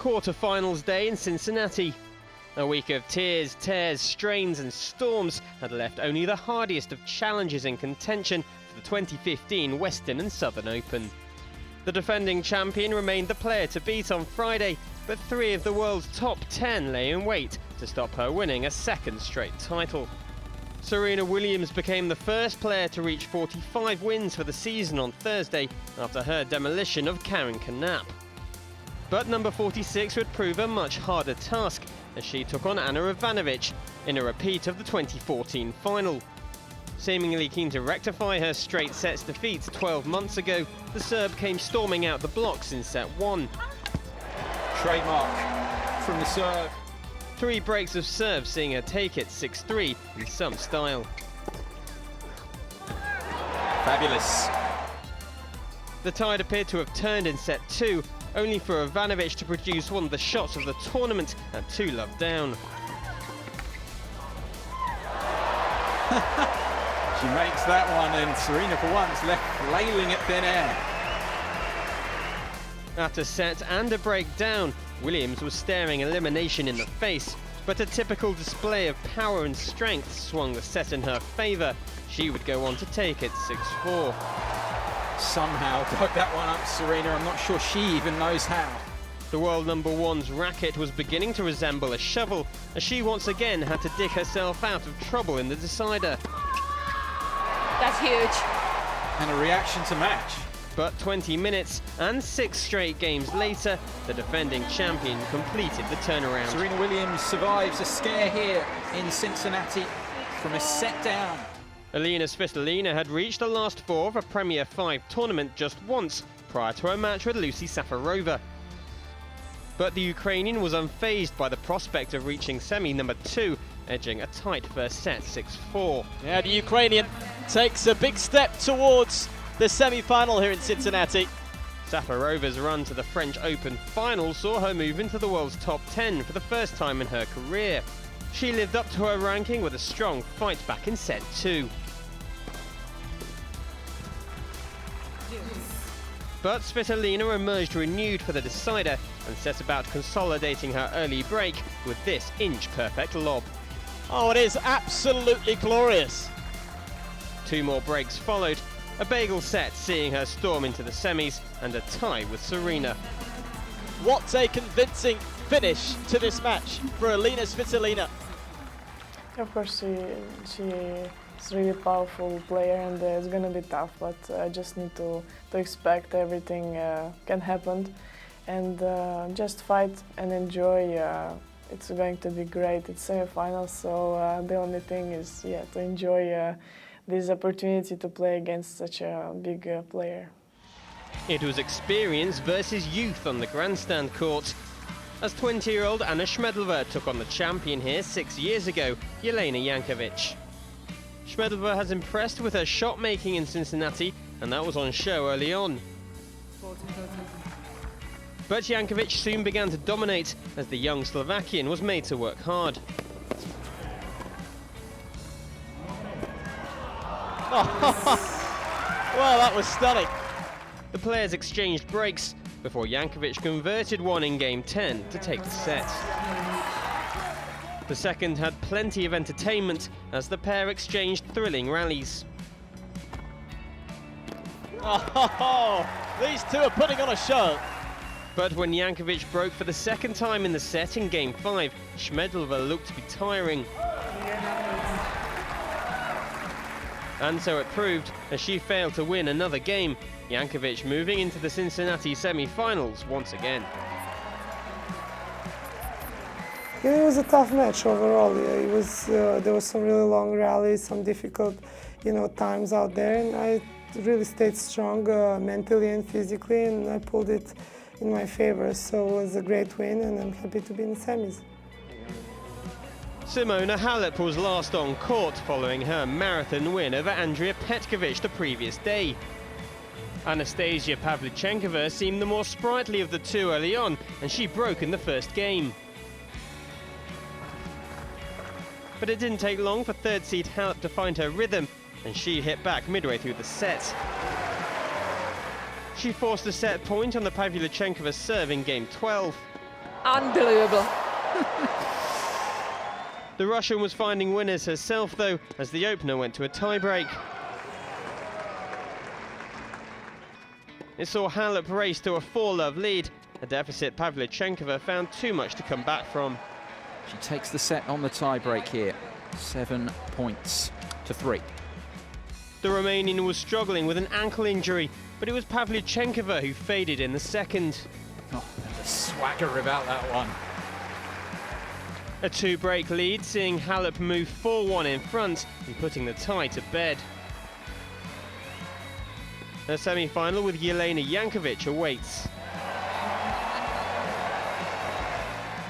Quarterfinals day in Cincinnati. A week of tears, tears, strains and storms had left only the hardiest of challengers in contention for the 2015 Western and Southern Open. The defending champion remained the player to beat on Friday, but 3 of the world's top 10 lay in wait to stop her winning a second straight title. Serena Williams became the first player to reach 45 wins for the season on Thursday after her demolition of Karen Knapp. But number 46 would prove a much harder task as she took on Anna Ivanovic in a repeat of the 2014 final. Seemingly keen to rectify her straight sets defeat 12 months ago, the Serb came storming out the blocks in set 1. Trademark from the serve. 3 breaks of serve seeing her take it 6-3 in some style. Fabulous. The tide appeared to have turned in set 2, only for Ivanovic to produce one of the shots of the tournament at 2-love down. She makes that one, and Serena for once left flailing at thin air. After set and a break down, Williams was staring elimination in the face, but a typical display of power and strength swung the set in her favour. She would go on to take it 6-4. Somehow dug that one up, Serena. I'm not sure she even knows how. The world number 1's racket was beginning to resemble a shovel, as she once again had to dig herself out of trouble in the decider. That's huge. And a reaction to match. But 20 minutes and 6 straight games later, the defending champion completed the turnaround. Serena Williams survives a scare here in Cincinnati from a set down. Alina Svitolina had reached the last 4 of a Premier 5 tournament just once prior to her match with Lucy Safarova. But the Ukrainian was unfazed by the prospect of reaching semi number 2, edging a tight first set 6-4. Yeah, the Ukrainian takes a big step towards the semi-final here in Cincinnati. Safarova's run to the French Open final saw her move into the world's top 10 for the first time in her career. She lived up to her ranking with a strong fight back in set 2. But Svitolina emerged renewed for the decider and set about consolidating her early break with this inch-perfect lob. Oh, it is absolutely glorious. 2 more breaks followed, a bagel set seeing her storm into the semis and a tie with Serena. What a convincing finish to this match for Alina Svitolina. Of course, she's a really powerful player, and it's going to be tough, but I just need to expect everything can happen and just fight and enjoy. It's going to be great. It's semi-finals, so the only thing is to enjoy this opportunity to play against such a big player. It was experience versus youth on the grandstand court, as 20-year-old Anna Schmedlova took on the champion here 6 years ago, Jelena Jankovic. Schmedlova has impressed with her shot-making in Cincinnati, and that was on show early on. But Jankovic soon began to dominate, as the young Slovakian was made to work hard. Well, that was stunning. The players exchanged breaks before Jankovic converted one in game 10 to take the set. The second had plenty of entertainment as the pair exchanged thrilling rallies. Oh, these two are putting on a show. But when Jankovic broke for the second time in the set in game 5, Schmedlova looked to be tiring. And so it proved, as she failed to win another game, Jankovic moving into the Cincinnati semi-finals once again. Yeah, it was a tough match overall. Yeah, it was. There was some really long rallies, some difficult, times out there, and I really stayed strong mentally and physically, and I pulled it in my favor. So it was a great win, and I'm happy to be in the semis. Simona Halep was last on court following her marathon win over Andrea Petkovic the previous day. Anastasia Pavlyuchenkova seemed the more sprightly of the two early on, and she broke in the first game. But it didn't take long for third seed Halep to find her rhythm, and she hit back midway through the set. She forced a set point on the Pavlyuchenkova serve in game 12. Unbelievable. The Russian was finding winners herself, though, as the opener went to a tiebreak. It saw Halep race to a 4-love lead, a deficit Pavlyuchenkova found too much to come back from. She takes the set on the tiebreak here, 7 points to 3. The Romanian was struggling with an ankle injury, but it was Pavlyuchenkova who faded in the second. Oh, and the swagger about that one. A 2-break lead, seeing Halep move 4-1 in front and putting the tie to bed. A semi-final with Jankovic awaits.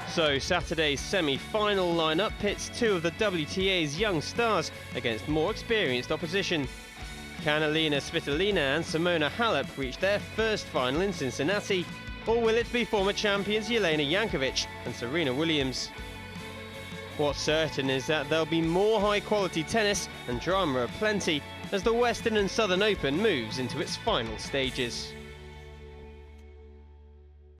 So Saturday's semi-final lineup pits two of the WTA's young stars against more experienced opposition. Can Alina Svitolina and Simona Halep reach their first final in Cincinnati, or will it be former champions Jelena Jankovic and Serena Williams? What's certain is that there'll be more high-quality tennis and drama aplenty as the Western and Southern Open moves into its final stages.